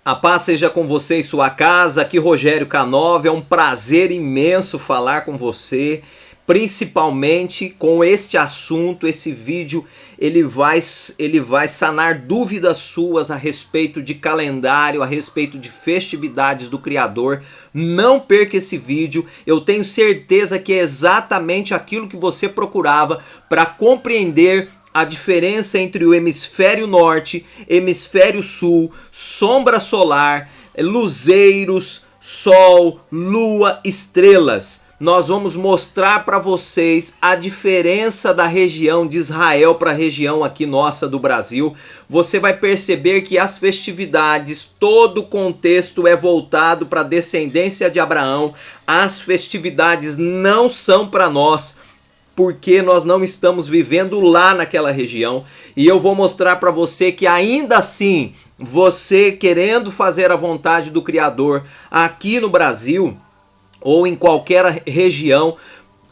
A paz seja com você e sua casa, aqui Rogério K9, é um prazer imenso falar com você, principalmente com este assunto. Esse vídeo ele vai sanar dúvidas suas a respeito de calendário, a respeito de festividades do Criador. Não perca esse vídeo, eu tenho certeza que é exatamente aquilo que você procurava para compreender a diferença entre o hemisfério norte, hemisfério sul, sombra solar, luzeiros, sol, lua, estrelas. Nós vamos mostrar para vocês a diferença da região de Israel para a região aqui nossa do Brasil. Você vai perceber que as festividades, todo o contexto é voltado para a descendência de Abraão. As festividades não são para nós, porque nós não estamos vivendo lá naquela região. E eu vou mostrar para você que ainda assim, você querendo fazer a vontade do Criador aqui no Brasil ou em qualquer região,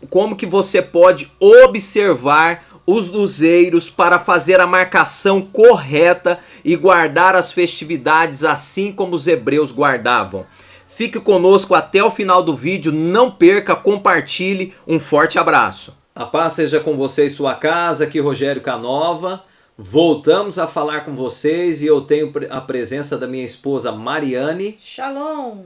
como que você pode observar os luzeiros para fazer a marcação correta e guardar as festividades assim como os hebreus guardavam. Fique conosco até o final do vídeo, não perca, compartilhe. Um forte abraço. A paz seja com você e sua casa, aqui Rogério K9. Voltamos a falar com vocês e eu tenho a presença da minha esposa Mariane. Shalom!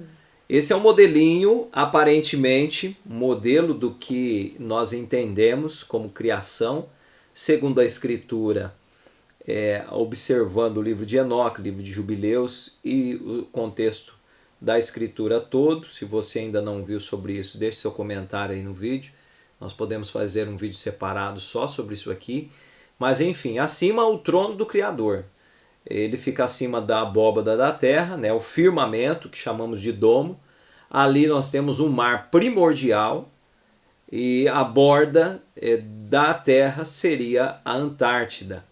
Esse é um modelinho, aparentemente, modelo do que nós entendemos como criação, segundo a Escritura, observando o livro de Enoque, livro de Jubileus e o contexto da Escritura todo. Se você ainda não viu sobre isso, deixe seu comentário aí no vídeo. Nós podemos fazer um vídeo separado só sobre isso aqui. Mas enfim, acima o trono do Criador. Ele fica acima da abóbada da terra, né, o firmamento, que chamamos de domo. Ali nós temos um mar primordial e a borda da terra seria a Antártida.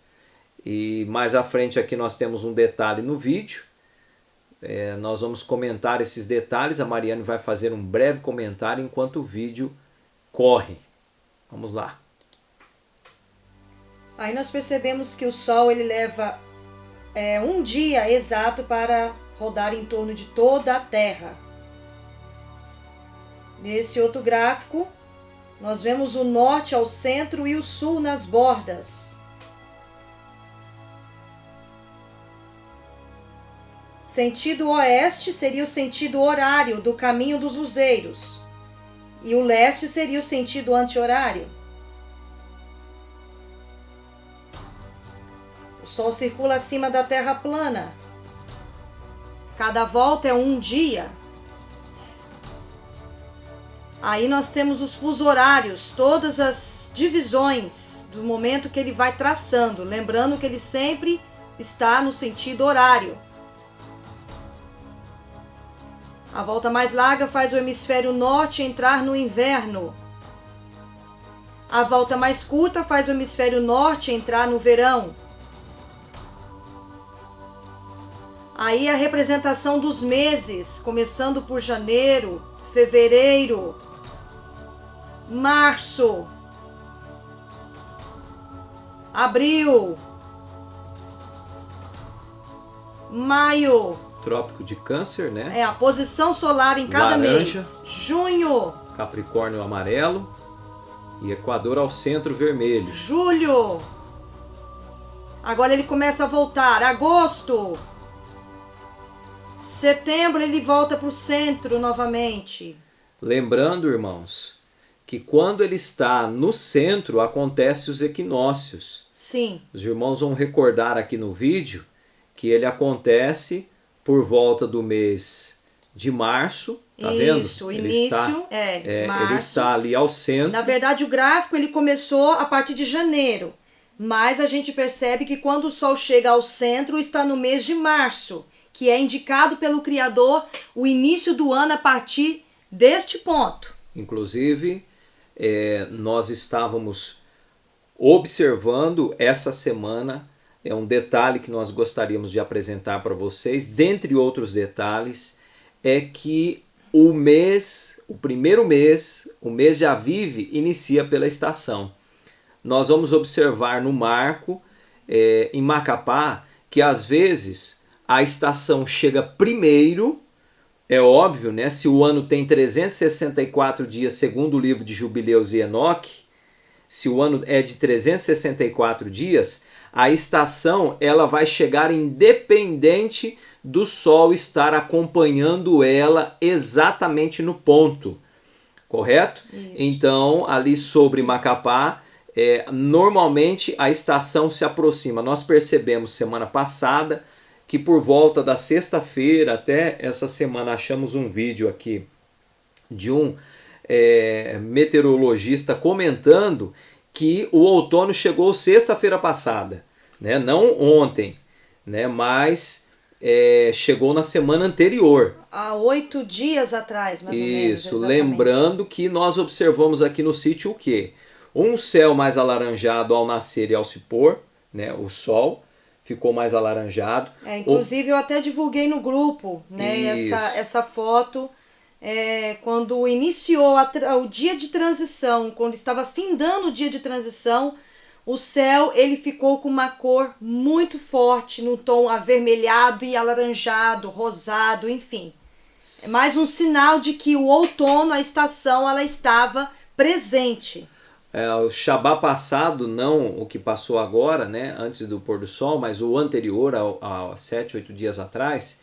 E mais à frente aqui nós temos um detalhe no vídeo. Nós vamos comentar esses detalhes. A Mariane vai fazer um breve comentário enquanto o vídeo corre. Vamos lá. Aí nós percebemos que o Sol ele leva um dia exato para rodar em torno de toda a Terra. Nesse outro gráfico, nós vemos o norte ao centro e o sul nas bordas. Sentido oeste seria o sentido horário do caminho dos luzeiros. E o leste seria o sentido anti-horário. O Sol circula acima da Terra plana. Cada volta é um dia. Aí nós temos os fusos horários, todas as divisões do momento que ele vai traçando. Lembrando que ele sempre está no sentido horário. A volta mais larga faz o hemisfério norte entrar no inverno. A volta mais curta faz o hemisfério norte entrar no verão. Aí a representação dos meses, começando por janeiro, fevereiro, março, abril, maio. Trópico de Câncer, né? A posição solar em cada Laranja, mês. Junho. Capricórnio amarelo e Equador ao centro vermelho. Julho. Agora ele começa a voltar. Agosto. Setembro ele volta para o centro novamente. Lembrando, irmãos, que quando ele está no centro acontecem os equinócios. Sim. Os irmãos vão recordar aqui no vídeo que ele acontece por volta do mês de março, tá vendo? Isso, Ele início, março. Ele está ali ao centro. Na verdade, o gráfico ele começou a partir de janeiro, mas a gente percebe que quando o Sol chega ao centro, está no mês de março, que é indicado pelo Criador o início do ano a partir deste ponto. Inclusive, nós estávamos observando essa semana um detalhe que nós gostaríamos de apresentar para vocês, dentre outros detalhes, é que o primeiro mês, o mês de Aviv, inicia pela estação. Nós vamos observar no marco, em Macapá, que às vezes a estação chega primeiro, é óbvio, né? Se o ano tem 364 dias, segundo o livro de Jubileus e Enoque, se o ano é de 364 dias, a estação ela vai chegar independente do Sol estar acompanhando ela exatamente no ponto, correto? Isso. Então, ali sobre Macapá, normalmente a estação se aproxima. Nós percebemos semana passada que por volta da sexta-feira até essa semana achamos um vídeo aqui de um meteorologista comentando que o outono chegou sexta-feira passada, né? Não ontem, né? Mas chegou na semana anterior. Há 8 dias atrás, mais ou menos. Isso, lembrando que nós observamos aqui no sítio o quê? Um céu mais alaranjado ao nascer e ao se pôr, né? O sol ficou mais alaranjado. Inclusive eu até divulguei no grupo, né? Essa foto. Quando iniciou o dia de transição, quando estava findando o dia de transição, o céu ele ficou com uma cor muito forte, no tom avermelhado e alaranjado, rosado, enfim. É mais um sinal de que o outono, a estação, ela estava presente. O Shabá passado, não o que passou agora, né, antes do pôr do sol, mas o anterior, a 7, 8 dias atrás,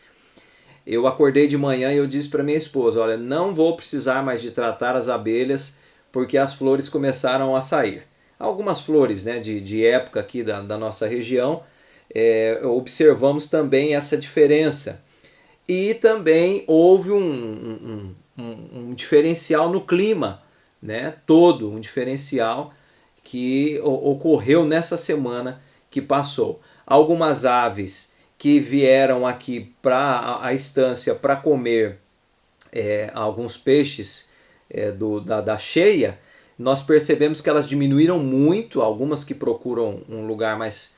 eu acordei de manhã e eu disse para minha esposa, olha, não vou precisar mais de tratar as abelhas porque as flores começaram a sair. Algumas flores, né, de época aqui da nossa região, observamos também essa diferença. E também houve um diferencial no clima, né, todo um diferencial que ocorreu nessa semana que passou. Algumas aves que vieram aqui para a estância para comer alguns peixes da cheia, nós percebemos que elas diminuíram muito, algumas que procuram um lugar mais,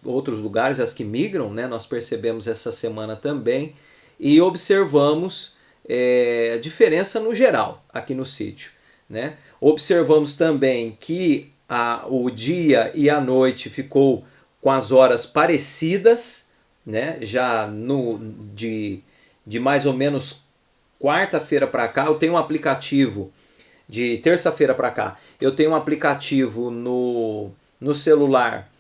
outros lugares, as que migram, né? Nós percebemos essa semana também e observamos a diferença no geral aqui no sítio, né? Observamos também que o dia e a noite ficou com as horas parecidas, né? Já de mais ou menos quarta-feira para cá, eu tenho um aplicativo, de terça-feira para cá, eu tenho um aplicativo no celular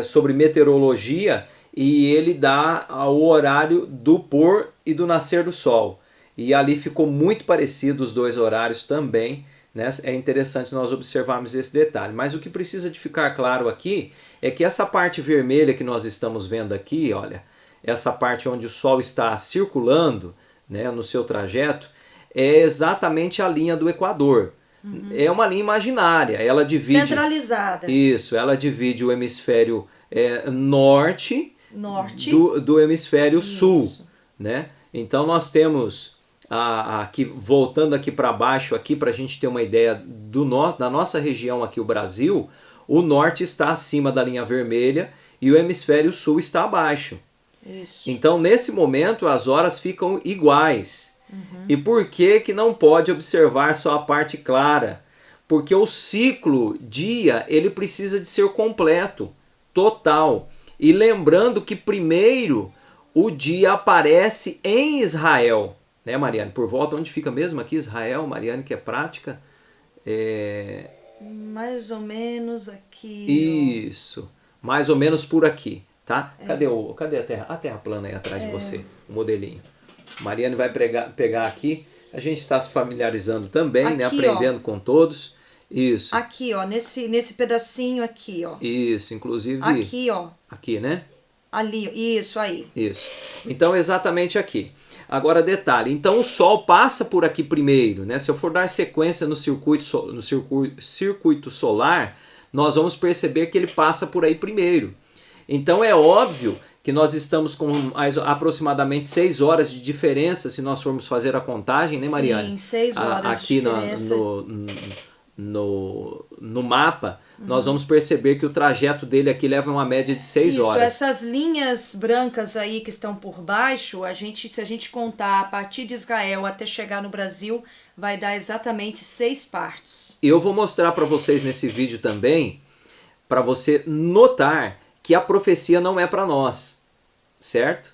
sobre meteorologia e ele dá o horário do pôr e do nascer do sol. E ali ficou muito parecido os dois horários também, né? É interessante nós observarmos esse detalhe. Mas o que precisa de ficar claro aqui é que essa parte vermelha que nós estamos vendo aqui, olha, essa parte onde o Sol está circulando, né, no seu trajeto, é exatamente a linha do Equador. Uhum. É uma linha imaginária. Ela divide... Centralizada. Isso, ela divide o hemisfério norte do hemisfério sul, né? Então nós temos... aqui, voltando aqui para baixo, aqui para a gente ter uma ideia da nossa região aqui, o Brasil, o norte está acima da linha vermelha e o hemisfério sul está abaixo. Isso. Então, nesse momento, as horas ficam iguais. Uhum. E por que não pode observar só a parte clara? Porque o ciclo dia, ele precisa de ser completo, total. E lembrando que primeiro o dia aparece em Israel. Né, Mariane? Por volta, onde fica mesmo aqui Israel, Mariane, que é prática? Mais ou menos aqui. Isso, mais ou menos por aqui, tá? Cadê a terra? A terra plana aí atrás de você, o modelinho. Mariane vai pegar aqui, a gente está se familiarizando também, aqui, né? Aprendendo com todos. Isso. Aqui, ó, nesse pedacinho aqui, ó. Isso, inclusive... Aqui, ó. Aqui, né? Ali, isso aí. Isso. Então, exatamente aqui. Agora, detalhe, então o Sol passa por aqui primeiro, né? Se eu for dar sequência no circuito solar, nós vamos perceber que ele passa por aí primeiro. Então é óbvio que nós estamos com aproximadamente 6 horas de diferença, se nós formos fazer a contagem, né, Mariane? Sim, 6 horas aqui de diferença. No mapa, nós vamos perceber que o trajeto dele aqui leva uma média de 6 horas. Essas linhas brancas aí que estão por baixo, se a gente contar a partir de Israel até chegar no Brasil, vai dar exatamente 6 partes. Eu vou mostrar para vocês nesse vídeo também, para você notar que a profecia não é para nós, certo?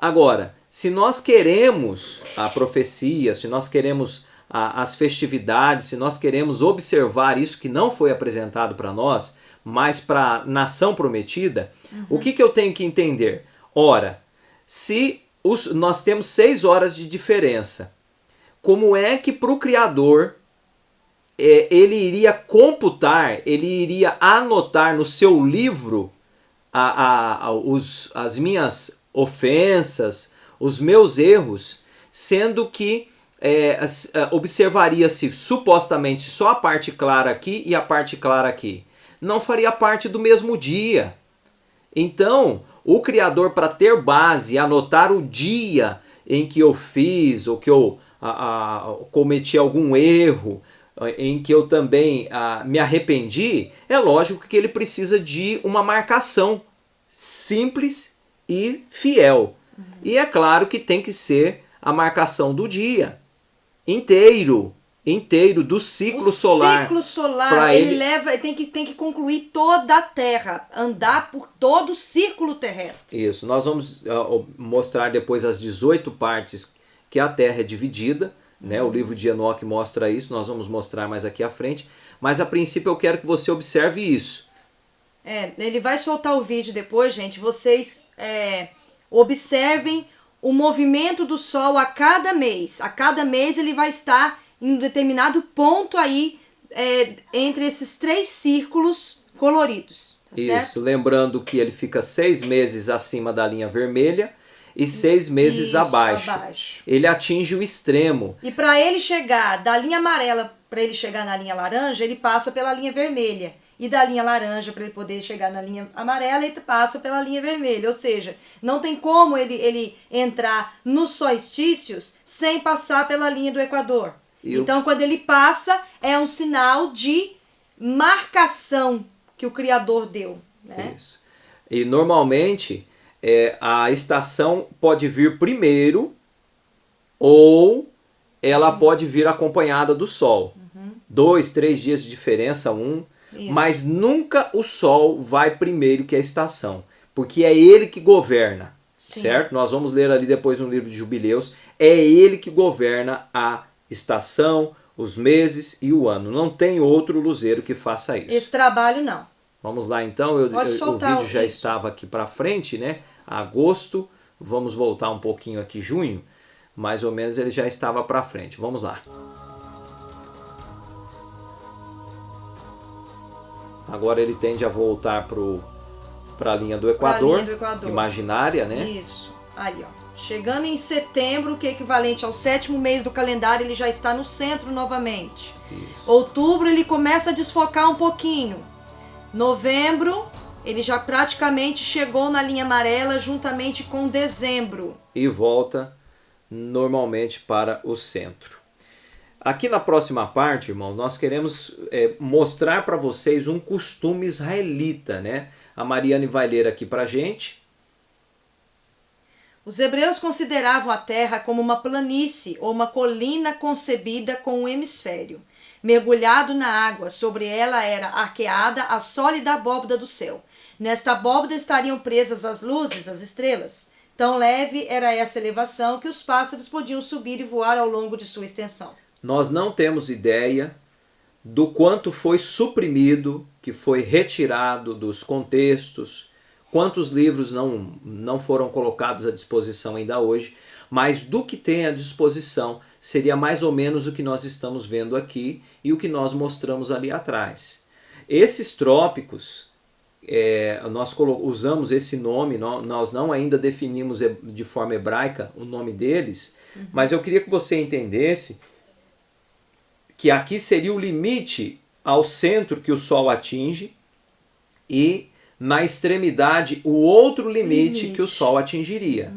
Agora, se nós queremos a profecia, se nós queremos as festividades, se nós queremos observar isso que não foi apresentado para nós, mas para a nação prometida, o que eu tenho que entender? Ora, se nós temos 6 horas de diferença, como é que para o Criador ele iria computar, ele iria anotar no seu livro as minhas ofensas, os meus erros, sendo que observaria-se supostamente só a parte clara aqui e a parte clara aqui. Não faria parte do mesmo dia. Então, o Criador, para ter base, anotar o dia em que eu fiz, ou que eu cometi algum erro, em que eu também me arrependi, é lógico que ele precisa de uma marcação simples e fiel. E é claro que tem que ser a marcação do dia inteiro do ciclo solar. O ciclo solar, ele tem que concluir toda a Terra, andar por todo o círculo terrestre. Isso, nós vamos mostrar depois as 18 partes que a Terra é dividida, né? O livro de Enoque mostra isso, nós vamos mostrar mais aqui à frente, mas a princípio eu quero que você observe isso. Ele vai soltar o vídeo depois, gente, vocês observem o movimento do Sol a cada mês. A cada mês ele vai estar em um determinado ponto aí, entre esses 3 círculos coloridos. Tá isso, certo? lembrando que ele fica 6 meses acima da linha vermelha e 6 meses abaixo. Ele atinge o extremo. E para ele chegar da linha amarela, para ele chegar na linha laranja, ele passa pela linha vermelha. E da linha laranja, para ele poder chegar na linha amarela, ele passa pela linha vermelha. Ou seja, não tem como ele entrar nos solstícios sem passar pela linha do Equador. Então, quando ele passa, é um sinal de marcação que o Criador deu. Né? Isso. E normalmente a estação pode vir primeiro ou ela pode vir acompanhada do Sol. 2, 3 dias de diferença, mas nunca o Sol vai primeiro que a estação, porque é ele que governa, certo? Nós vamos ler ali depois no livro de Jubileus, é ele que governa a estação, os meses e o ano. Não tem outro luzeiro que faça isso. Esse trabalho não. Vamos lá então, o vídeo já estava aqui para frente, né? Agosto, vamos voltar um pouquinho aqui, junho, mais ou menos ele já estava para frente. Vamos lá. Agora ele tende a voltar para a linha do Equador, imaginária, né? Isso, aí ó. Chegando em setembro, que é equivalente ao 7º mês do calendário, ele já está no centro novamente. Isso. Outubro ele começa a desfocar um pouquinho. Novembro, ele já praticamente chegou na linha amarela juntamente com dezembro. E volta normalmente para o centro. Aqui na próxima parte, irmão, nós queremos mostrar para vocês um costume israelita, né? A Mariane vai ler aqui para a gente. Os hebreus consideravam a terra como uma planície ou uma colina concebida com um hemisfério. Mergulhado na água, sobre ela era arqueada a sólida abóbada do céu. Nesta abóbada estariam presas as luzes, as estrelas. Tão leve era essa elevação que os pássaros podiam subir e voar ao longo de sua extensão. Nós não temos ideia do quanto foi suprimido, que foi retirado dos contextos, quantos livros não foram colocados à disposição ainda hoje, mas do que tem à disposição seria mais ou menos o que nós estamos vendo aqui e o que nós mostramos ali atrás. Esses trópicos, nós usamos esse nome, nós não ainda definimos de forma hebraica o nome deles, mas eu queria que você entendesse que aqui seria o limite ao centro que o Sol atinge e na extremidade o outro limite que o Sol atingiria.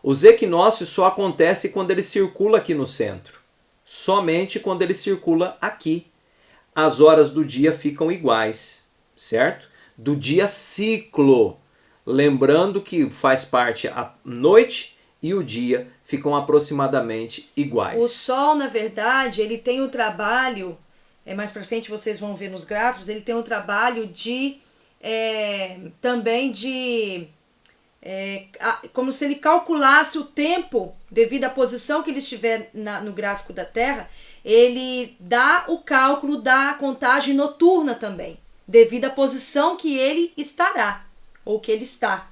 Os equinócios só acontecem quando ele circula aqui no centro. Somente quando ele circula aqui. As horas do dia ficam iguais, certo? Do dia ciclo. Lembrando que faz parte a noite e o dia ficam aproximadamente iguais. O Sol, na verdade, ele tem o trabalho, mais pra frente vocês vão ver nos gráficos, ele tem o trabalho de também de como se ele calculasse o tempo, devido à posição que ele estiver no gráfico da Terra, ele dá o cálculo da contagem noturna também, devido à posição que ele estará, ou que ele está.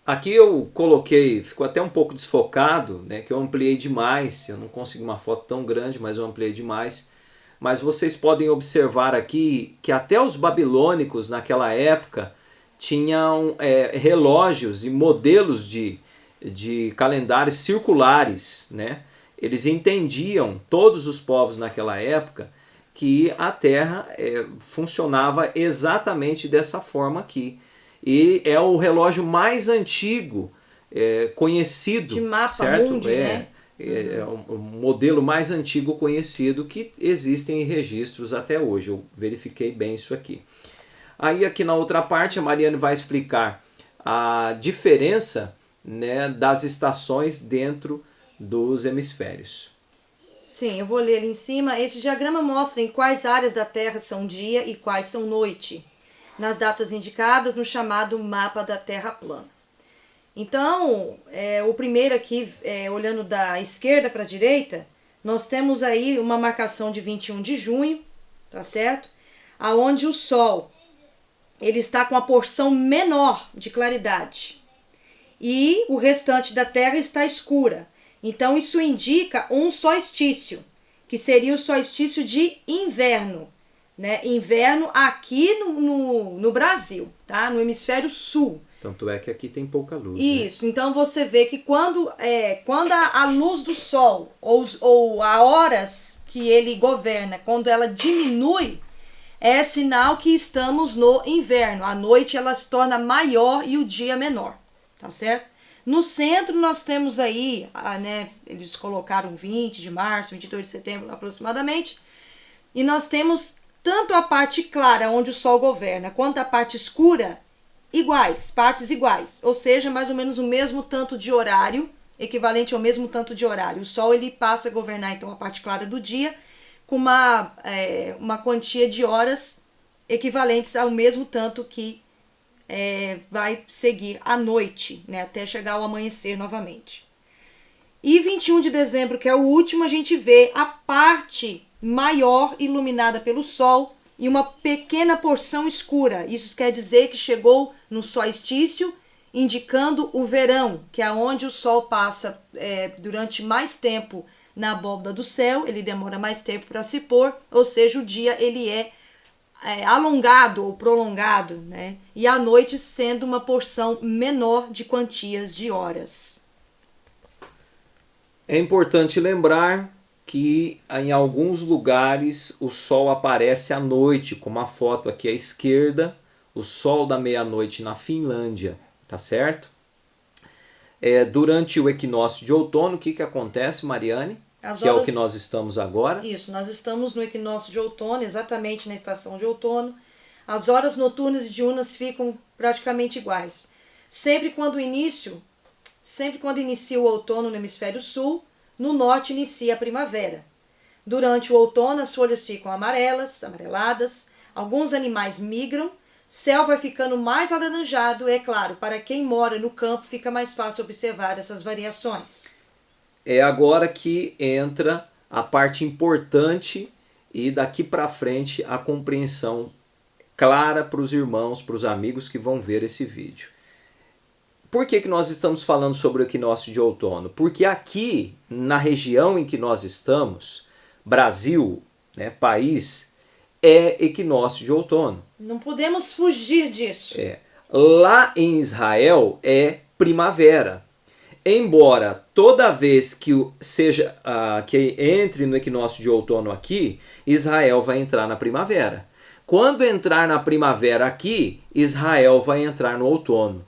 Aqui eu coloquei, ficou até um pouco desfocado, né, que eu ampliei demais, eu não consegui uma foto tão grande, mas eu ampliei demais. Mas vocês podem observar aqui que até os babilônicos naquela época tinham relógios e modelos de calendários circulares, né? Eles entendiam, todos os povos naquela época, que a Terra funcionava exatamente dessa forma aqui. E é o relógio mais antigo conhecido. De mapa certo? mundi, né? É o modelo mais antigo conhecido que existem em registros até hoje. Eu verifiquei bem isso aqui. Aí aqui na outra parte a Mariane vai explicar a diferença, né, das estações dentro dos hemisférios. Sim, eu vou ler ali em cima. Esse diagrama mostra em quais áreas da Terra são dia e quais são noite, nas datas indicadas no chamado mapa da Terra plana. Então, o primeiro aqui, olhando da esquerda para a direita, nós temos aí uma marcação de 21 de junho, tá certo? Aonde o Sol, ele está com a porção menor de claridade e o restante da Terra está escura. Então, isso indica um solstício, que seria o solstício de inverno, né? Inverno aqui no Brasil, tá? No hemisfério sul. Tanto é que aqui tem pouca luz. Isso, né? Então você vê que quando a luz do Sol, ou a horas que ele governa, quando ela diminui, é sinal que estamos no inverno. A noite ela se torna maior e o dia menor, tá certo? No centro nós temos aí, né, eles colocaram 20 de março, 22 de setembro aproximadamente, e nós temos tanto a parte clara, onde o Sol governa, quanto a parte escura, iguais, partes iguais, ou seja, mais ou menos o mesmo tanto de horário, equivalente ao mesmo tanto de horário. O Sol ele passa a governar então a parte clara do dia, com uma quantia de horas equivalentes ao mesmo tanto que vai seguir a noite, né, até chegar ao amanhecer novamente. E 21 de dezembro, que é o último, a gente vê a parte maior iluminada pelo Sol e uma pequena porção escura. Isso quer dizer que chegou no solstício, indicando o verão, que é onde o Sol passa durante mais tempo na abóbada do céu, ele demora mais tempo para se pôr, ou seja, o dia ele é alongado ou prolongado, né? E a noite sendo uma porção menor de quantias de horas. É importante lembrar que em alguns lugares o Sol aparece à noite, como a foto aqui à esquerda, o Sol da meia-noite na Finlândia, tá certo? Durante o equinócio de outono, o que acontece, Mariane? É o que nós estamos agora. Isso, nós estamos no equinócio de outono, exatamente na estação de outono. As horas noturnas e diurnas ficam praticamente iguais. Sempre quando inicia o outono no hemisfério sul, no norte inicia a primavera. Durante o outono as folhas ficam amareladas, alguns animais migram, céu vai ficando mais alaranjado, é claro, para quem mora no campo fica mais fácil observar essas variações. É agora que entra a parte importante e daqui para frente a compreensão clara para os irmãos, para os amigos que vão ver esse vídeo. Por que nós estamos falando sobre o equinócio de outono? Porque aqui, na região em que nós estamos, Brasil, né, país, é equinócio de outono. Não podemos fugir disso. Lá em Israel é primavera. Embora toda vez que que entre no equinócio de outono aqui, Israel vai entrar na primavera. Quando entrar na primavera aqui, Israel vai entrar no outono.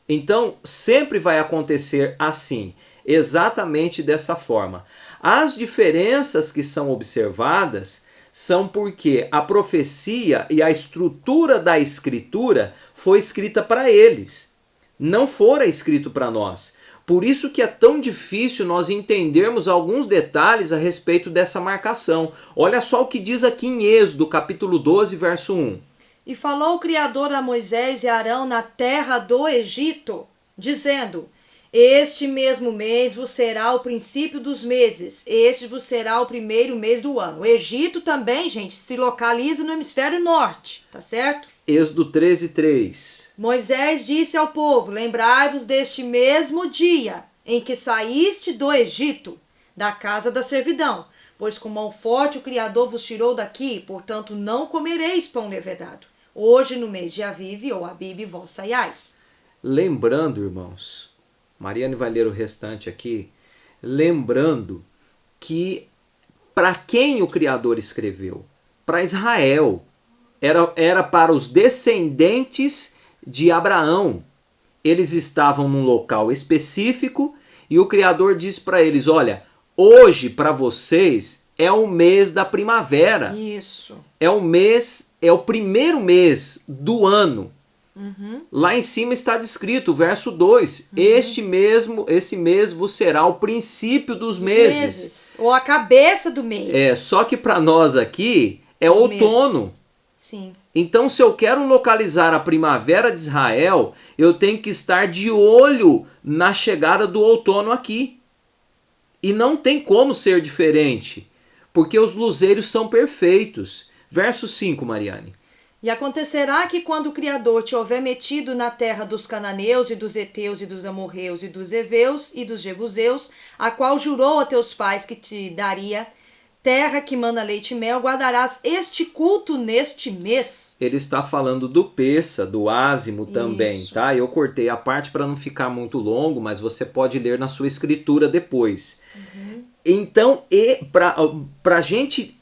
Então, sempre vai acontecer assim, exatamente dessa forma. As diferenças que são observadas são porque a profecia e a estrutura da escritura foi escrita para eles, não fora escrito para nós. Por isso que é tão difícil nós entendermos alguns detalhes a respeito dessa marcação. Olha só o que diz aqui em Êxodo, capítulo 12, verso 1. E falou o Criador a Moisés e Arão na terra do Egito, dizendo: este mesmo mês vos será o princípio dos meses, este vos será o primeiro mês do ano. O Egito também, gente, se localiza no hemisfério norte, tá certo? Êxodo 13:3. Moisés disse ao povo: lembrai-vos deste mesmo dia em que saíste do Egito, da casa da servidão, pois com mão forte o Criador vos tirou daqui, portanto não comereis pão levedado. Hoje, no mês de Avive ou Abibe, vós saiais. Lembrando, irmãos, Mariane vai ler o restante aqui, lembrando que para quem o Criador escreveu? Para Israel. Era para os descendentes de Abraão. Eles estavam num local específico e o Criador disse para eles: olha, hoje para vocês é o mês da primavera. Isso. É o primeiro mês do ano. Lá em cima está descrito, verso 2, esse mês vos será o princípio dos meses. Ou a cabeça do mês. Só que para nós aqui é os outono. Meses. Sim. Então, se eu quero localizar a primavera de Israel, eu tenho que estar de olho na chegada do outono aqui. E não tem como ser diferente, porque os luzeiros são perfeitos. Verso 5, Mariane. E acontecerá que quando o Criador te houver metido na terra dos cananeus e dos heteus e dos amorreus e dos heveus e dos jebuseus, a qual jurou a teus pais que te daria, terra que mana leite e mel, guardarás este culto neste mês. Ele está falando do Pessa, do ázimo também, Isso. tá? Eu cortei a parte para não ficar muito longo, mas você pode ler na sua escritura depois. Então, para a gente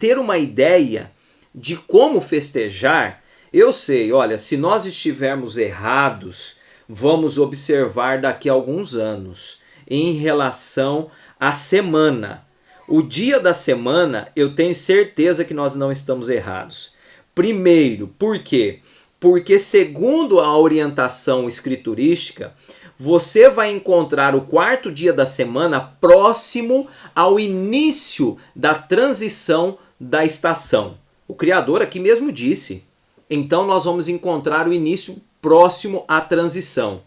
ter uma ideia de como festejar, eu sei, olha, se nós estivermos errados, vamos observar daqui a alguns anos em relação à semana. O dia da semana, eu tenho certeza que nós não estamos errados. Primeiro, por quê? Porque segundo a orientação escriturística, você vai encontrar o quarto dia da semana próximo ao início da transição da estação. O Criador aqui mesmo disse. Então nós vamos encontrar o início próximo à transição.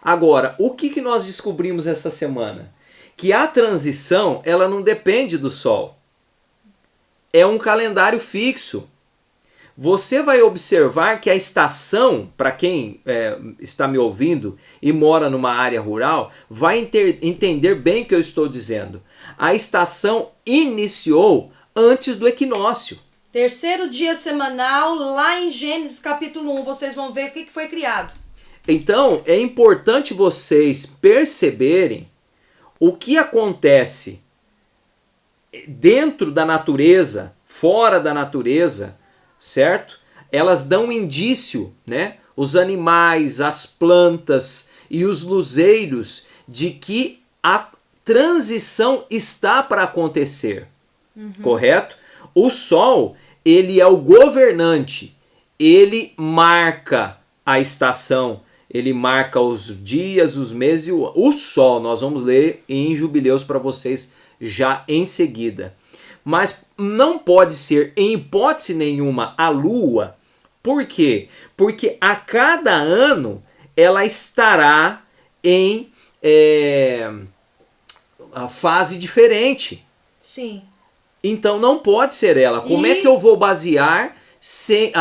Agora, o que nós descobrimos essa semana? Que a transição, ela não depende do sol. É um calendário fixo. Você vai observar que a estação, para quem está me ouvindo e mora numa área rural, vai entender bem o que eu estou dizendo. A estação iniciou antes do equinócio. Terceiro dia semanal, lá em Gênesis capítulo 1, vocês vão ver o que foi criado. Então, é importante vocês perceberem o que acontece dentro da natureza, fora da natureza, certo? Elas dão indício, né? Os animais, as plantas e os luzeiros de que a transição está para acontecer, correto? O sol, ele é o governante, ele marca a estação, ele marca os dias, os meses e o sol. Nós vamos ler em Jubileus para vocês já em seguida. Mas não pode ser, em hipótese nenhuma, a lua. Por quê? Porque a cada ano ela estará em a fase diferente. Sim. Então não pode ser ela. Como é que eu vou basear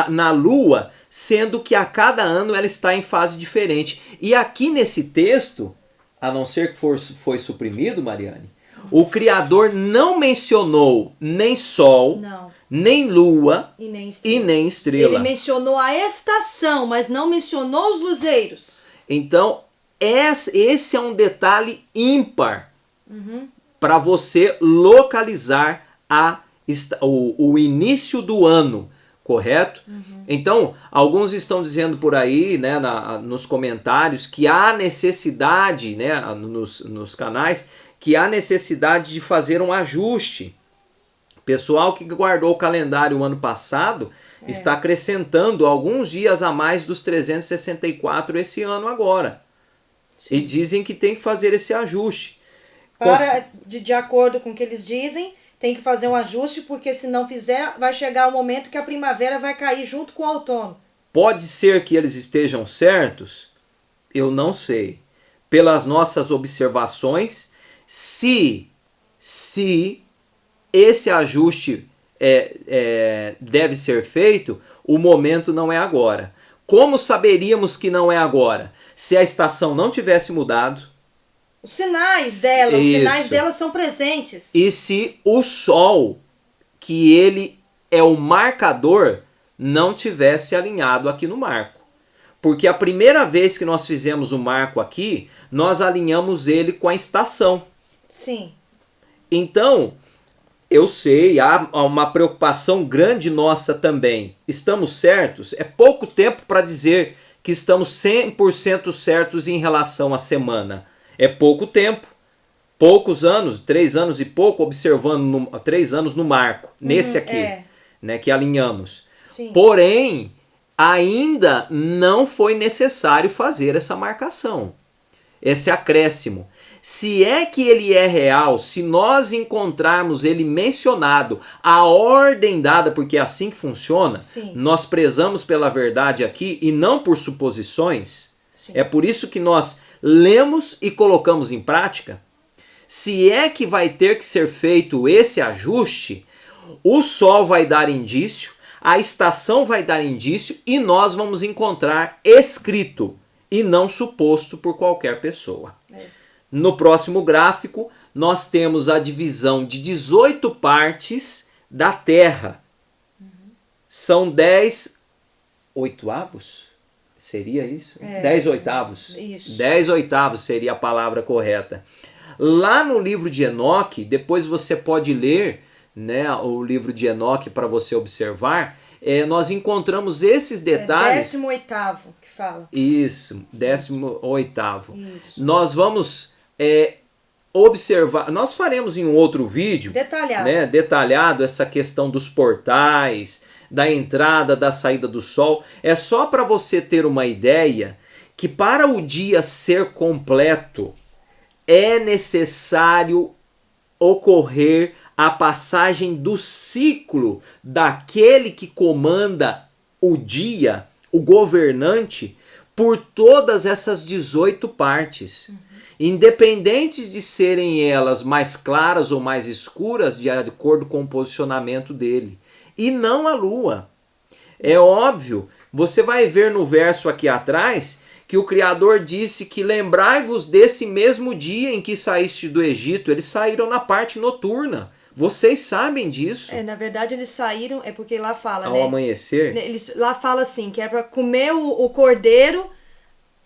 na lua, sendo que a cada ano ela está em fase diferente? E aqui nesse texto, a não ser que foi suprimido, Mariane, o Criador não mencionou nem sol, nem lua e nem estrela. Ele mencionou a estação, mas não mencionou os luzeiros. Então, esse é um detalhe ímpar para você localizar o início do ano, correto? Então, alguns estão dizendo por aí, né, nos comentários, que há necessidade, né, nos canais, que há necessidade de fazer um ajuste. Pessoal que guardou o calendário o ano passado está acrescentando alguns dias a mais dos 364 esse ano agora. Sim. E dizem que tem que fazer esse ajuste. De acordo com o que eles dizem, tem que fazer um ajuste, porque se não fizer, vai chegar o momento que a primavera vai cair junto com o outono. Pode ser que eles estejam certos? Eu não sei. Pelas nossas observações, se esse ajuste deve ser feito, o momento não é agora. Como saberíamos que não é agora? Se a estação não tivesse mudado. Os sinais dela são presentes. E se o Sol, que ele é o marcador, não tivesse alinhado aqui no marco. Porque a primeira vez que nós fizemos o marco aqui, nós alinhamos ele com a estação. Sim. Então, eu sei, há uma preocupação grande nossa também. Estamos certos? É pouco tempo para dizer que estamos 100% certos em relação à semana. É pouco tempo. Poucos anos, 3 anos e pouco, observando 3 anos no marco. Nesse aqui, né, que alinhamos. Sim. Porém, ainda não foi necessário fazer essa marcação. Esse acréscimo. Se é que ele é real, se nós encontrarmos ele mencionado, a ordem dada, porque é assim que funciona, Sim. nós prezamos pela verdade aqui e não por suposições. Sim. É por isso que nós lemos e colocamos em prática. Se é que vai ter que ser feito esse ajuste, o Sol vai dar indício, a estação vai dar indício e nós vamos encontrar escrito e não suposto por qualquer pessoa. No próximo gráfico, nós temos a divisão de 18 partes da Terra. São 10 oitavos? Seria isso? 10 oitavos. Isso. 10 oitavos seria a palavra correta. Lá no livro de Enoque, depois você pode ler, né, o livro de Enoque para você observar, nós encontramos esses detalhes. 18º que fala. Isso, 18º. Isso. Nós vamos observar, nós faremos em um outro vídeo detalhado essa questão dos portais, da entrada, da saída do Sol. É só para você ter uma ideia que para o dia ser completo é necessário ocorrer a passagem do ciclo daquele que comanda o dia, o governante, por todas essas 18 partes. Independentes de serem elas mais claras ou mais escuras, de acordo com o posicionamento dele. E não a Lua. É óbvio, você vai ver no verso aqui atrás que o Criador disse que lembrai-vos desse mesmo dia em que saíste do Egito. Eles saíram na parte noturna. Vocês sabem disso. Na verdade eles saíram, é porque lá fala, ao amanhecer. Lá fala assim, que é para comer o cordeiro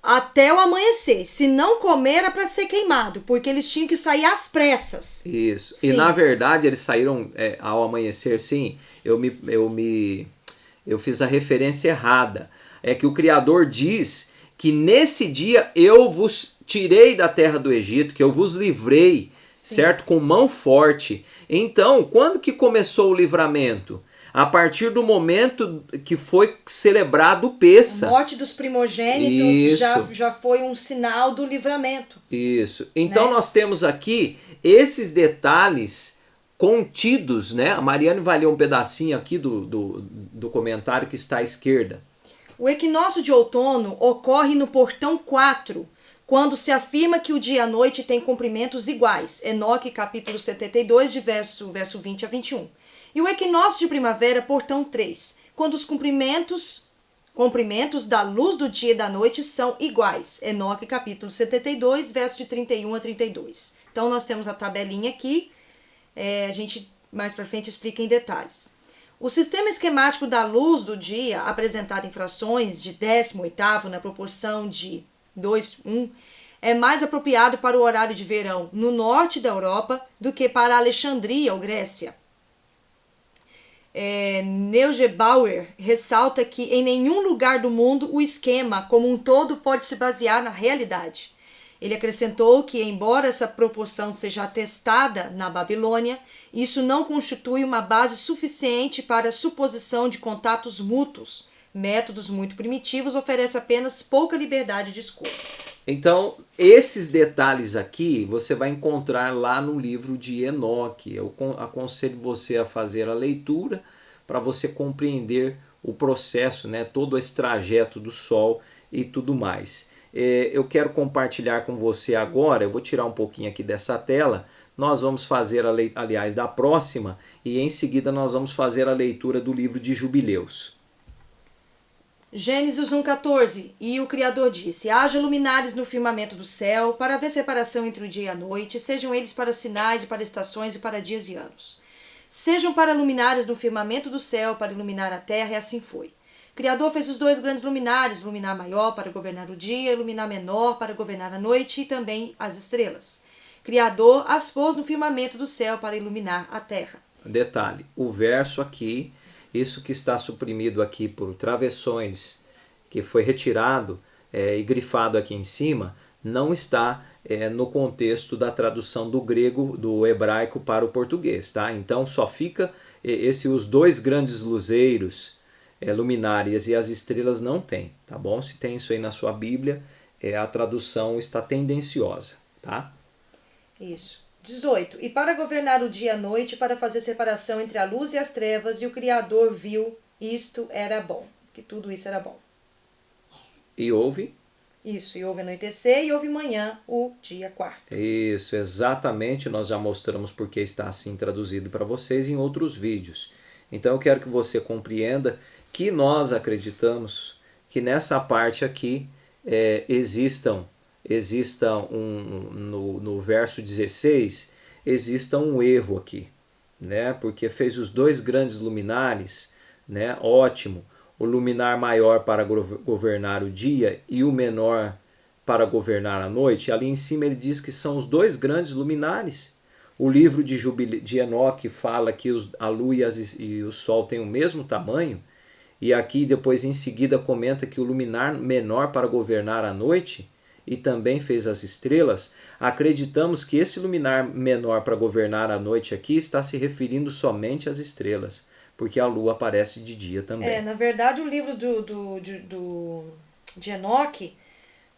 até o amanhecer. Se não comer, era para ser queimado, porque eles tinham que sair às pressas. Isso. Sim. E na verdade eles saíram ao amanhecer, sim. Eu fiz a referência errada. É que o Criador diz que nesse dia eu vos tirei da terra do Egito, que eu vos livrei, sim, certo? Com mão forte. Então, quando que começou o livramento? A partir do momento que foi celebrado o Pêssah. A morte dos primogênitos já foi um sinal do livramento. Isso. Então nós temos aqui esses detalhes contidos, né? A Mariane vai ler um pedacinho aqui do comentário que está à esquerda. O equinócio de outono ocorre no portão 4, quando se afirma que o dia e a noite têm comprimentos iguais. Enoque, capítulo 72, de verso 20 a 21. E o equinócio de primavera, portão 3, quando os comprimentos da luz do dia e da noite são iguais. Enoque, capítulo 72, verso de 31 a 32. Então, nós temos a tabelinha aqui. A gente, mais para frente, explica em detalhes. O sistema esquemático da luz do dia, apresentado em frações de 18º na proporção de 2:1, é mais apropriado para o horário de verão no norte da Europa do que para Alexandria ou Grécia. Neugebauer ressalta que em nenhum lugar do mundo o esquema como um todo pode se basear na realidade. Ele acrescentou que, embora essa proporção seja atestada na Babilônia, isso não constitui uma base suficiente para a suposição de contatos mútuos. Métodos muito primitivos oferecem apenas pouca liberdade de escolha. Então, esses detalhes aqui você vai encontrar lá no livro de Enoque. Eu aconselho você a fazer a leitura para você compreender o processo, né, todo esse trajeto do Sol e tudo mais. Eu quero compartilhar com você agora, eu vou tirar um pouquinho aqui dessa tela, nós vamos fazer, aliás, da próxima, e em seguida nós vamos fazer a leitura do livro de Jubileus. Gênesis 1,14. E o Criador disse: haja luminares no firmamento do céu, para haver separação entre o dia e a noite, sejam eles para sinais e para estações e para dias e anos. Sejam para luminares no firmamento do céu, para iluminar a terra, e assim foi. O Criador fez os dois grandes luminares, luminar maior para governar o dia, e luminar menor para governar a noite, e também as estrelas. O Criador as pôs no firmamento do céu para iluminar a terra. Detalhe, o verso aqui, isso que está suprimido aqui por travessões, que foi retirado e grifado aqui em cima, não está no contexto da tradução do grego, do hebraico para o português, tá? Então só fica os dois grandes luzeiros, luminárias e as estrelas não tem, tá bom? Se tem isso aí na sua Bíblia, a tradução está tendenciosa, tá? Isso. 18. E para governar o dia e a noite, para fazer separação entre a luz e as trevas, e o Criador viu isto era bom. Que tudo isso era bom. E houve? Isso, e houve anoitecer e houve manhã, o dia quarto. Isso, exatamente. Nós já mostramos porque está assim traduzido para vocês em outros vídeos. Então eu quero que você compreenda que nós acreditamos que nessa parte aqui existam no verso 16, exista um erro aqui, né? Porque fez os dois grandes luminares, né? Ótimo. O luminar maior para governar o dia e o menor para governar a noite. Ali em cima ele diz que são os dois grandes luminares. O livro de Enoque fala que a lua e o sol têm o mesmo tamanho. E aqui depois em seguida comenta que o luminar menor para governar a noite e também fez as estrelas. Acreditamos que esse luminar menor para governar a noite aqui está se referindo somente às estrelas, porque a lua aparece de dia também. Na verdade o livro de Enoque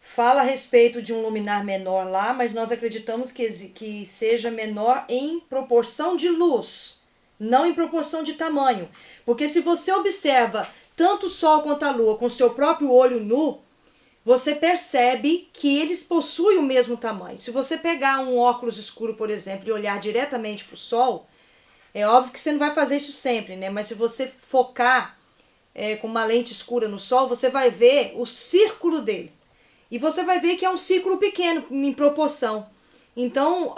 fala a respeito de um luminar menor lá, mas nós acreditamos que seja menor em proporção de luz, não em proporção de tamanho. Porque se você observa tanto o sol quanto a lua com seu próprio olho nu, você percebe que eles possuem o mesmo tamanho. Se você pegar um óculos escuro, por exemplo, e olhar diretamente para o sol, é óbvio que você não vai fazer isso sempre, né? Mas se você focar com uma lente escura no sol, você vai ver o círculo dele. E você vai ver que é um círculo pequeno em proporção. Então,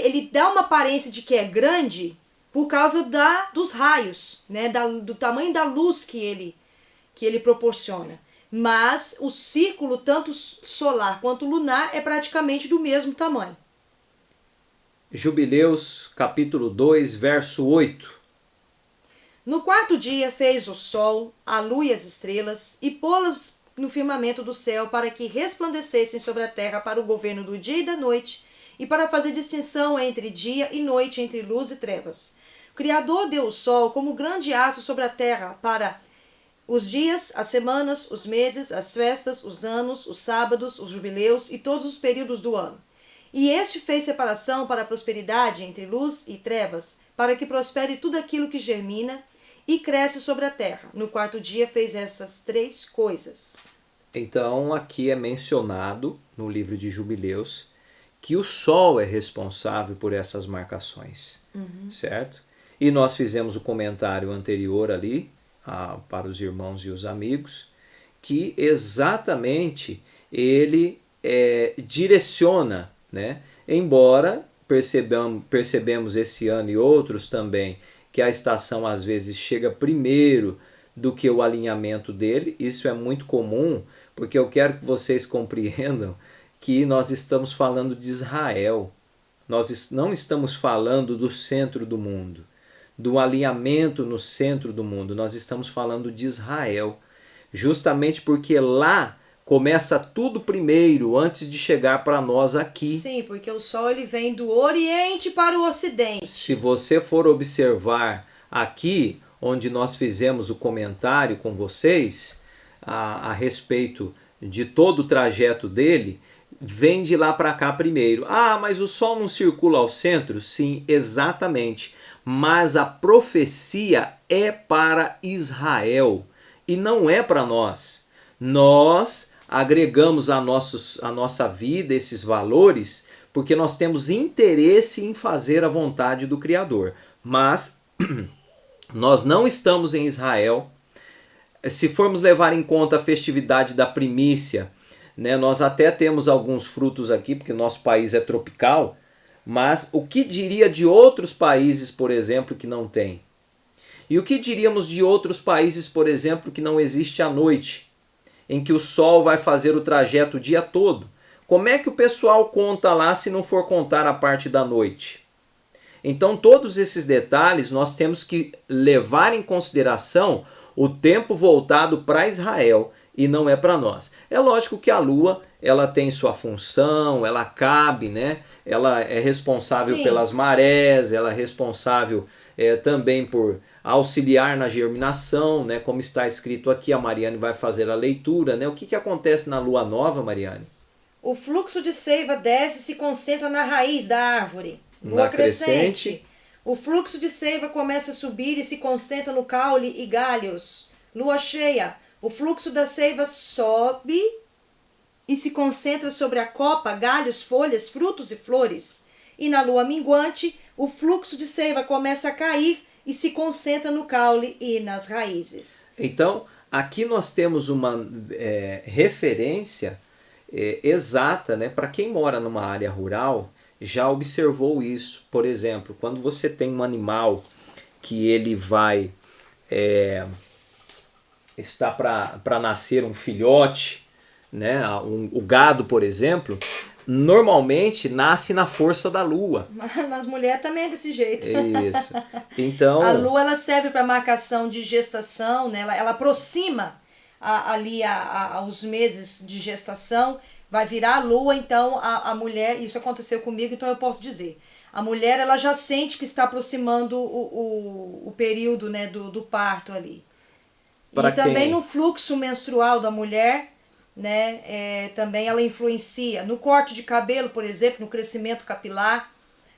ele dá uma aparência de que é grande por causa dos raios, né? Do tamanho da luz que ele proporciona. Mas o círculo, tanto solar quanto lunar, é praticamente do mesmo tamanho. Jubileus, capítulo 2, verso 8. No quarto dia fez o sol, a lua e as estrelas, e pô-las no firmamento do céu, para que resplandecessem sobre a terra para o governo do dia e da noite, e para fazer distinção entre dia e noite, entre luz e trevas. O Criador deu o sol como grande aço sobre a terra para os dias, as semanas, os meses, as festas, os anos, os sábados, os jubileus e todos os períodos do ano. E este fez separação para a prosperidade entre luz e trevas, para que prospere tudo aquilo que germina e cresce sobre a terra. No quarto dia fez essas três coisas. Então aqui é mencionado no livro de Jubileus que o sol é responsável por essas marcações, certo? E nós fizemos o comentário anterior ali, para os irmãos e os amigos, que exatamente ele direciona, né? Embora percebemos esse ano e outros também que a estação às vezes chega primeiro do que o alinhamento dele. Isso é muito comum, porque eu quero que vocês compreendam que nós estamos falando de Israel. Nós não estamos falando do centro do mundo, do alinhamento no centro do mundo. Nós estamos falando de Israel, justamente porque lá começa tudo primeiro, antes de chegar para nós aqui. Sim, porque o sol ele vem do Oriente para o Ocidente. Se você for observar aqui, onde nós fizemos o comentário com vocês a respeito de todo o trajeto dele, vem de lá para cá primeiro. Ah, mas o Sol não circula ao centro? Sim, exatamente. Mas a profecia é para Israel e não é para nós. Nós agregamos a nossa vida esses valores porque nós temos interesse em fazer a vontade do Criador. Mas nós não estamos em Israel. Se formos levar em conta a festividade da primícia, né, nós até temos alguns frutos aqui, porque nosso país é tropical, mas o que diria de outros países, por exemplo, que não tem? E o que diríamos de outros países, por exemplo, que não existe a noite, em que o sol vai fazer o trajeto o dia todo? Como é que o pessoal conta lá se não for contar a parte da noite? Então todos esses detalhes nós temos que levar em consideração o tempo voltado para Israel e não é para nós. É lógico que a Lua ela tem sua função, ela cabe, né? Ela é responsável pelas marés, ela é responsável também por auxiliar na germinação, né? Como está escrito aqui, a Mariane vai fazer a leitura, né? O que acontece na Lua Nova, Mariane? O fluxo de seiva desce e se concentra na raiz da árvore. Lua crescente. O fluxo de seiva começa a subir e se concentra no caule e galhos. Lua cheia. O fluxo da seiva sobe e se concentra sobre a copa, galhos, folhas, frutos e flores. E na lua minguante, o fluxo de seiva começa a cair e se concentra no caule e nas raízes. Então, aqui nós temos uma referência exata, né? Para quem mora numa área rural, já observou isso. Por exemplo, quando você tem um animal que ele vai... está para nascer um filhote, né? O gado, por exemplo, normalmente nasce na força da lua. Nas mulheres também é desse jeito. Isso. Então, a lua ela serve para marcação de gestação, né? Ela aproxima aos meses de gestação, vai virar a lua, então a mulher, isso aconteceu comigo, então eu posso dizer, a mulher ela já sente que está aproximando o período, né, do parto ali. Pra e também quem? no fluxo menstrual da mulher, né, também ela influencia. No corte de cabelo, por exemplo, no crescimento capilar,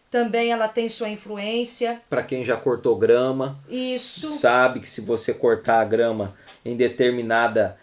também ela tem sua influência. Para quem já cortou grama, isso sabe que se você cortar a grama em determinada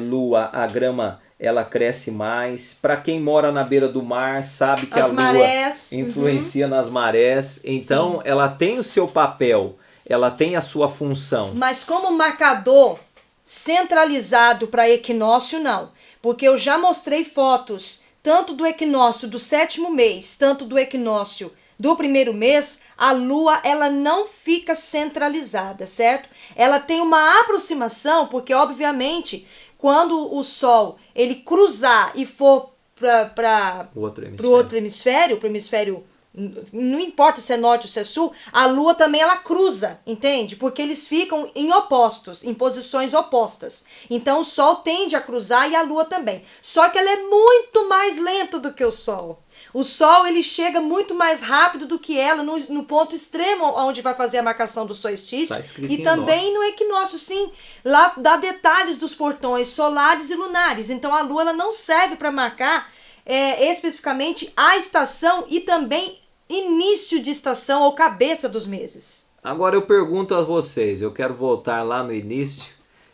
lua, a grama ela cresce mais. Para quem mora na beira do mar, sabe que as a lua marés, influencia nas marés. Então, sim, ela tem o seu papel, ela tem a sua função. Mas como marcador centralizado para equinócio, não. Porque eu já mostrei fotos, tanto do equinócio do 7º mês, tanto do equinócio do 1º mês, a lua ela não fica centralizada, certo? Ela tem uma aproximação, porque obviamente, quando o Sol ele cruzar e for para o outro hemisfério, para o hemisfério, não importa se é norte ou se é sul, a lua também ela cruza, entende? Porque eles ficam em opostos, em posições opostas. Então o Sol tende a cruzar e a lua também. Só que ela é muito mais lenta do que o Sol. O Sol ele chega muito mais rápido do que ela no ponto extremo onde vai fazer a marcação do solstício. Tá escrito E também no equinócio, sim. Lá dá detalhes dos portões solares e lunares. Então a lua ela não serve para marcar especificamente a estação e também início de estação ou cabeça dos meses. Agora eu pergunto a vocês, eu quero voltar lá no início,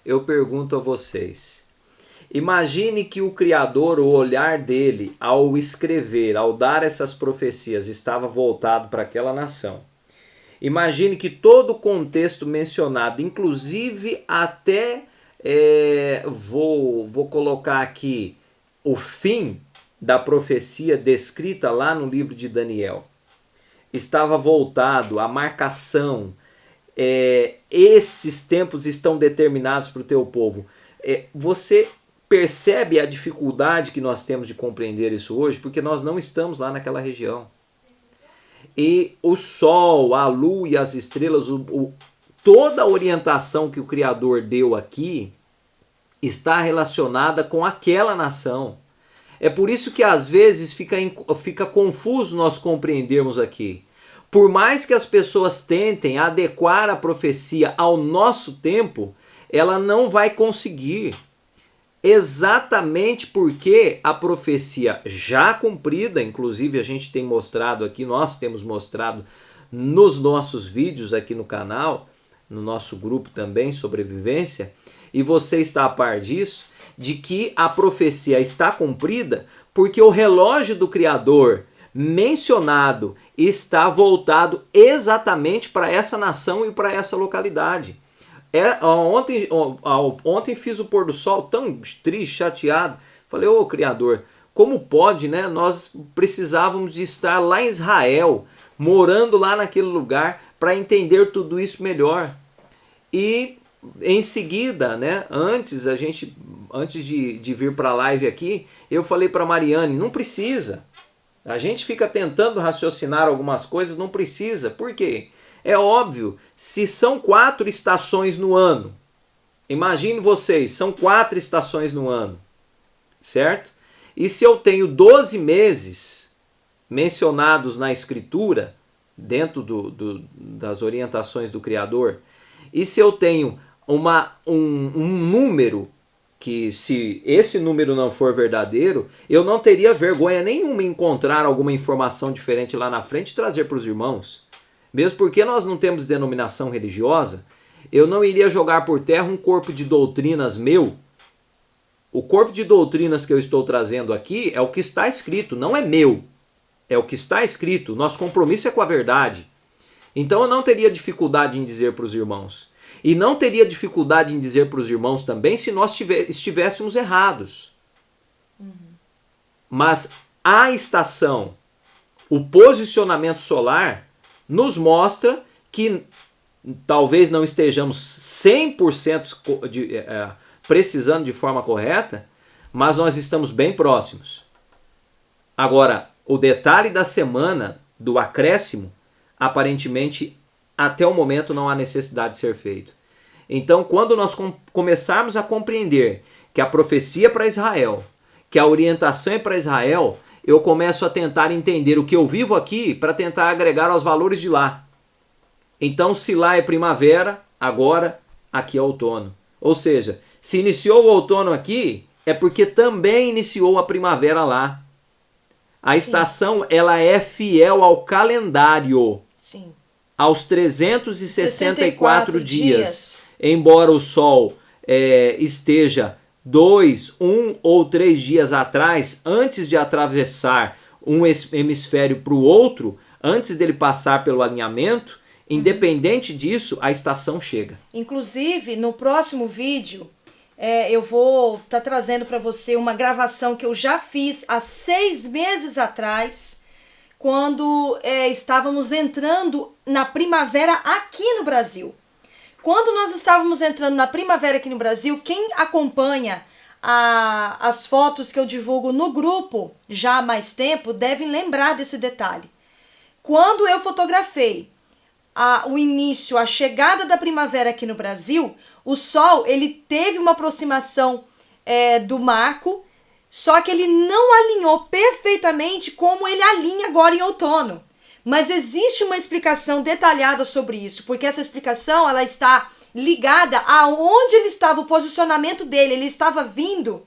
eu pergunto a vocês. Imagine que o Criador, o olhar dele ao escrever, ao dar essas profecias, estava voltado para aquela nação. Imagine que todo o contexto mencionado, inclusive até, vou colocar aqui, o fim da profecia descrita lá no livro de Daniel, estava voltado à marcação, esses tempos estão determinados para o teu povo. Você percebe a dificuldade que nós temos de compreender isso hoje, porque nós não estamos lá naquela região. E o Sol, a Lua e as estrelas, toda a orientação que o Criador deu aqui está relacionada com aquela nação. É por isso que às vezes fica confuso nós compreendermos aqui. Por mais que as pessoas tentem adequar a profecia ao nosso tempo, ela não vai conseguir. exatamente porque a profecia já cumprida, inclusive a gente tem mostrado aqui, nós temos mostrado nos nossos vídeos aqui no canal, no nosso grupo também, Sobrevivência, e você está a par disso, de que a profecia está cumprida porque o relógio do Criador mencionado está voltado exatamente para essa nação e para essa localidade. Ontem fiz o pôr do sol tão triste, chateado. Falei, ô Criador, como pode, né? Nós precisávamos de estar lá em Israel, morando lá naquele lugar, para entender tudo isso melhor. E em seguida, né, antes de vir para a live aqui, eu falei para Mariane, não precisa. A gente fica tentando raciocinar algumas coisas, não precisa. Por quê? É óbvio, se são 4 estações no ano, imagine vocês, são 4 estações no ano, certo? E se eu tenho 12 meses mencionados na Escritura, dentro das orientações do Criador, e se eu tenho um número, que se esse número não for verdadeiro, eu não teria vergonha nenhuma em encontrar alguma informação diferente lá na frente e trazer para os irmãos. Mesmo porque nós não temos denominação religiosa, eu não iria jogar por terra um corpo de doutrinas meu. O corpo de doutrinas que eu estou trazendo aqui é o que está escrito, não é meu. É o que está escrito. Nosso compromisso é com a verdade. Então eu não teria dificuldade em dizer para os irmãos. E não teria dificuldade em dizer para os irmãos também se nós estivéssemos errados. Mas a estação, o posicionamento solar, nos mostra que talvez não estejamos 100% precisando de forma correta, mas nós estamos bem próximos. Agora, o detalhe da semana, do acréscimo, aparentemente, até o momento não há necessidade de ser feito. Então, quando nós começarmos a compreender que a profecia é para Israel, que a orientação é para Israel, eu começo a tentar entender o que eu vivo aqui para tentar agregar aos valores de lá. Então, se lá é primavera, agora aqui é outono. Ou seja, se iniciou o outono aqui, é porque também iniciou a primavera lá. A estação, ela é fiel ao calendário. Sim. Aos 364 dias. Embora o Sol esteja 2, 1 ou 3 dias atrás, antes de atravessar um hemisfério para o outro, antes dele passar pelo alinhamento, independente disso, a estação chega. Inclusive, no próximo vídeo, eu vou estar trazendo para você uma gravação que eu já fiz há 6 meses atrás, quando estávamos entrando na primavera aqui no Brasil. Quando nós estávamos entrando na primavera aqui no Brasil, quem acompanha as fotos que eu divulgo no grupo já há mais tempo devem lembrar desse detalhe. Quando eu fotografei o início, a chegada da primavera aqui no Brasil, o Sol ele teve uma aproximação do marco, só que ele não alinhou perfeitamente como ele alinha agora em outono. Mas existe uma explicação detalhada sobre isso, porque essa explicação ela está ligada aonde ele estava, o posicionamento dele. Ele estava vindo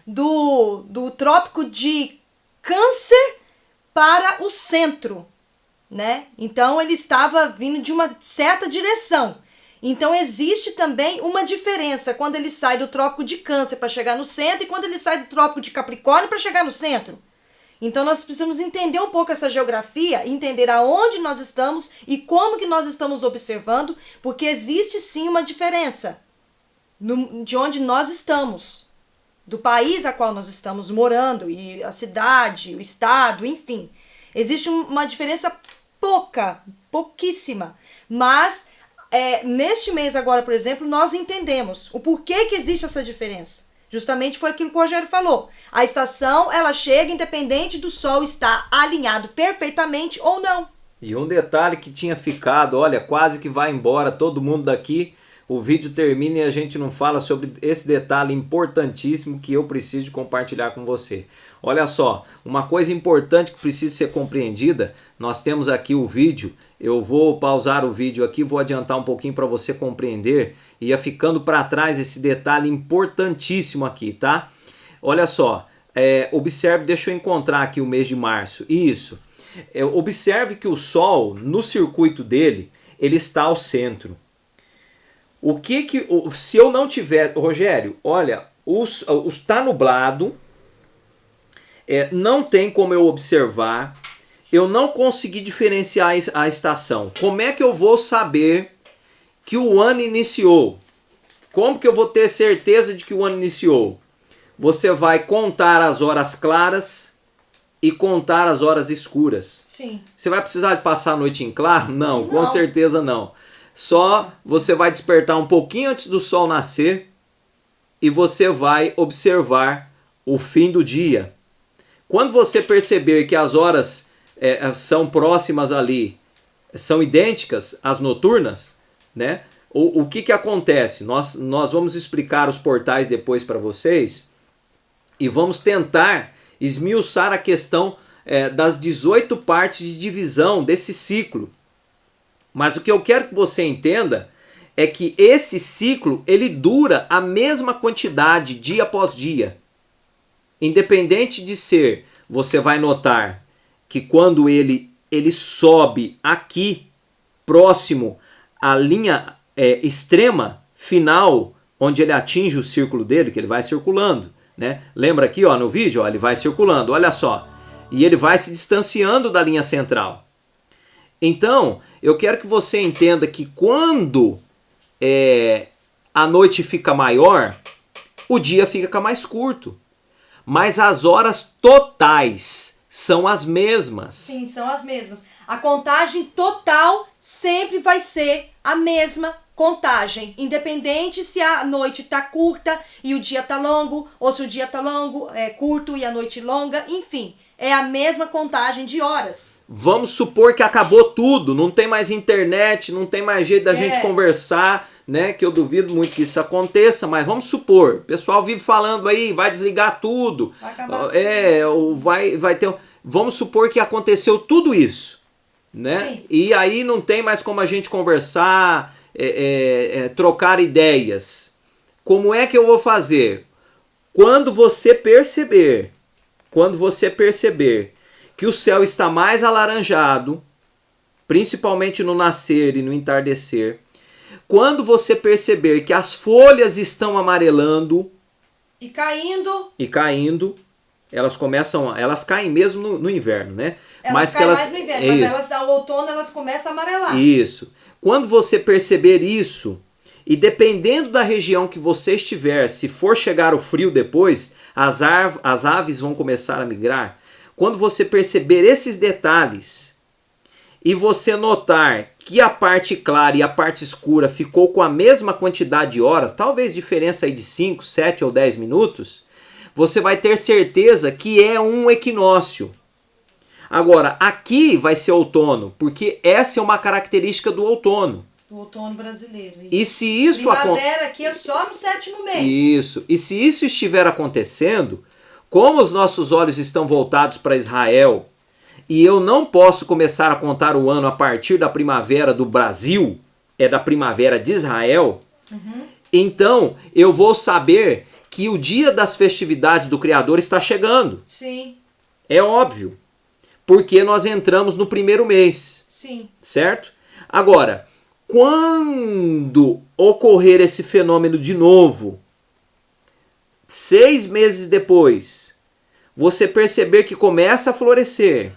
do trópico de Câncer para o centro, né? Então ele estava vindo de uma certa direção. Então existe também uma diferença quando ele sai do trópico de Câncer para chegar no centro e quando ele sai do trópico de Capricórnio para chegar no centro. Então nós precisamos entender um pouco essa geografia, entender aonde nós estamos e como que nós estamos observando, porque existe sim uma diferença de onde nós estamos, do país a qual nós estamos morando, e a cidade, o estado, enfim. Existe uma diferença pouquíssima, mas neste mês agora, por exemplo, nós entendemos o porquê que existe essa diferença. Justamente foi aquilo que o Rogério falou. A estação, ela chega independente do Sol estar alinhado perfeitamente ou não. E um detalhe que tinha ficado, olha, quase que vai embora todo mundo daqui, o vídeo termina e a gente não fala sobre esse detalhe importantíssimo que eu preciso compartilhar com você. Olha só, uma coisa importante que precisa ser compreendida, nós temos aqui o vídeo, eu vou pausar o vídeo aqui, vou adiantar um pouquinho para você compreender, ia ficando para trás esse detalhe importantíssimo aqui, tá? Olha só, observe, deixa eu encontrar aqui o mês de março, isso. Observe que o Sol, no circuito dele, ele está ao centro. Se eu não tiver, Rogério, olha, está nublado, não tem como eu observar, eu não consegui diferenciar a estação. Como é que eu vou saber que o ano iniciou? Como que eu vou ter certeza de que o ano iniciou? Você vai contar as horas claras e contar as horas escuras. Sim. Você vai precisar de passar a noite em claro? Não, com certeza não. Só você vai despertar um pouquinho antes do sol nascer e você vai observar o fim do dia. Quando você perceber que as horas são próximas ali, são idênticas às noturnas, né? O que acontece? Nós vamos explicar os portais depois para vocês e vamos tentar esmiuçar a questão das 18 partes de divisão desse ciclo. Mas o que eu quero que você entenda é que esse ciclo ele dura a mesma quantidade dia após dia. Independente de ser, você vai notar que quando ele sobe aqui, próximo à linha extrema final, onde ele atinge o círculo dele, que ele vai circulando, né? Lembra aqui, ó, no vídeo, ó, ele vai circulando, olha só. E ele vai se distanciando da linha central. Então, eu quero que você entenda que quando a noite fica maior, o dia fica mais curto. Mas as horas totais são as mesmas. Sim, são as mesmas. A contagem total sempre vai ser a mesma contagem, independente se a noite está curta e o dia está longo, ou se o dia está curto e a noite longa, enfim, é a mesma contagem de horas. Vamos supor que acabou tudo, não tem mais internet, não tem mais jeito da gente conversar, né? Que eu duvido muito que isso aconteça, mas vamos supor, o pessoal vive falando aí, vai desligar tudo, vai acabar vai ter. Vamos supor que aconteceu tudo isso, né? Sim. E aí não tem mais como a gente conversar, trocar ideias. Como é que eu vou fazer? Quando você perceber que o céu está mais alaranjado, principalmente no nascer e no entardecer, quando você perceber que as folhas estão amarelando e caindo, elas caem mesmo no inverno, né? Elas caem mais no inverno, mas ao outono elas começam a amarelar. Isso. Quando você perceber isso, e dependendo da região que você estiver, se for chegar o frio depois, as aves vão começar a migrar. Quando você perceber esses detalhes e você notar que a parte clara e a parte escura ficou com a mesma quantidade de horas, talvez diferença aí de 5, 7 ou 10 minutos, você vai ter certeza que é um equinócio. Agora, aqui vai ser outono, porque essa é uma característica do outono. Do outono brasileiro. E se isso primavera aqui é só no 7º mês. Isso. E se isso estiver acontecendo, como os nossos olhos estão voltados para Israel, e eu não posso começar a contar o ano a partir da primavera do Brasil, da primavera de Israel, então eu vou saber que o dia das festividades do Criador está chegando. Sim. É óbvio. Porque nós entramos no primeiro mês. Sim. Certo? Agora, quando ocorrer esse fenômeno de novo, 6 meses depois, você perceber que começa a florescer,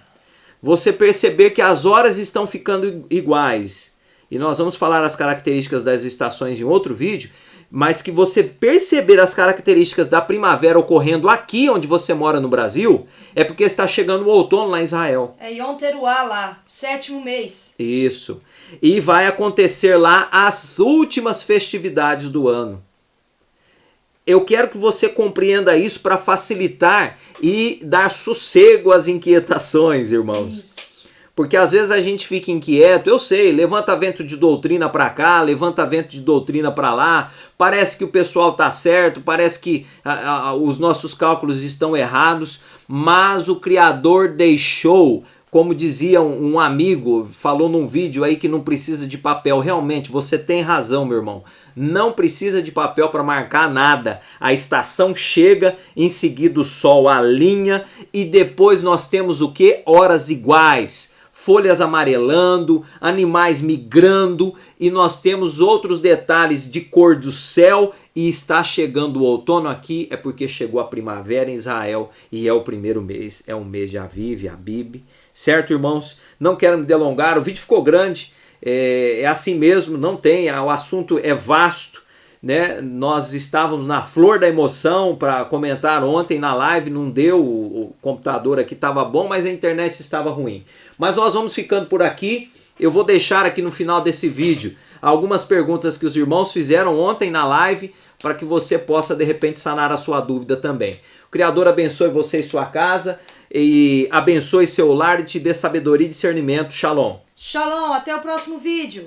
você perceber que as horas estão ficando iguais, e nós vamos falar as características das estações em outro vídeo, mas que você perceber as características da primavera ocorrendo aqui onde você mora no Brasil, é porque está chegando o outono lá em Israel. É Yom Teruah lá, 7º mês. Isso. E vai acontecer lá as últimas festividades do ano. Eu quero que você compreenda isso para facilitar e dar sossego às inquietações, irmãos. Isso. Porque às vezes a gente fica inquieto, eu sei, levanta vento de doutrina para cá, levanta vento de doutrina para lá, parece que o pessoal tá certo, parece que os nossos cálculos estão errados, mas o Criador deixou, como dizia um amigo, falou num vídeo aí que não precisa de papel. Realmente, você tem razão, meu irmão. Não precisa de papel para marcar nada. A estação chega, em seguida o sol alinha e depois nós temos o quê? Horas iguais. Folhas amarelando, animais migrando e nós temos outros detalhes de cor do céu e está chegando o outono aqui, é porque chegou a primavera em Israel e é o primeiro mês, é o mês de Aviv, Abib, certo, irmãos? Não quero me delongar, o vídeo ficou grande, é assim mesmo, não tem, o assunto é vasto, né? Nós estávamos na flor da emoção para comentar ontem na live, não deu, o computador aqui estava bom, mas a internet estava ruim. Mas nós vamos ficando por aqui. Eu vou deixar aqui no final desse vídeo algumas perguntas que os irmãos fizeram ontem na live para que você possa de repente sanar a sua dúvida também. O Criador abençoe você e sua casa e abençoe seu lar e te dê sabedoria e discernimento. Shalom. Shalom, até o próximo vídeo.